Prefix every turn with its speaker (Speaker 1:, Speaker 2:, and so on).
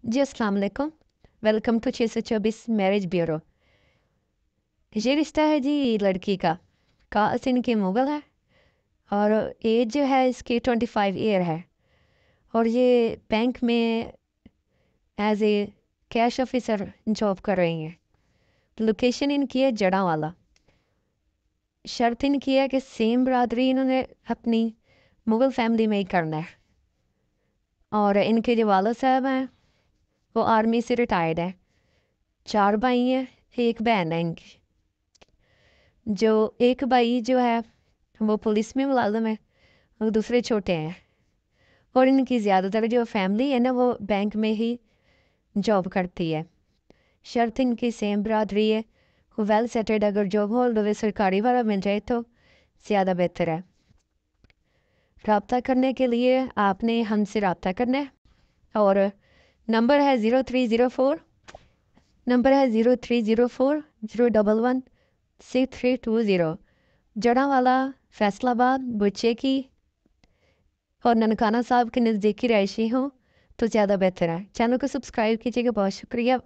Speaker 1: जी अस्सलाम वालेकुम। Welcome to 624 marriage bureau. ये रिश्ता है जी लड़की का। कास्ट इनकी मुग़ल है और एज जो है इसकी 25 ईयर है और ये बैंक में as a cash officer job कर रही हैं। लोकेशन इनकी है जड़ांवाला। शर्त इनकी है कि सेम बरादरी इन्होंने अपनी मुग़ल फैमिली में ही करना है और इनके जो वालिद साहब हैं वो आर्मी से रिटायर्ड हैं। 4 भाई हैं, एक बहन है इनकी। जो एक भाई जो है वो पुलिस में मुलाजिम है और दूसरे छोटे हैं और इनकी ज़्यादातर जो फैमिली है ना वो बैंक में ही जॉब करती है। शर्त इनकी सेम बरादरी है। वेल सेटेड अगर जॉब होल्ड हुए सरकारी वाला मिल जाए तो ज़्यादा बेहतर है। रब्ता करने के लिए आपने हमसे रब्ता करना है और नंबर है 0304 03040116320 जड़ांवाला, फैसलाबाद, बुच्चे की और ननकाना साहब के नज़दीकी रहायशी हों तो ज़्यादा बेहतर है। चैनल को सब्सक्राइब कीजिएगा। बहुत शुक्रिया।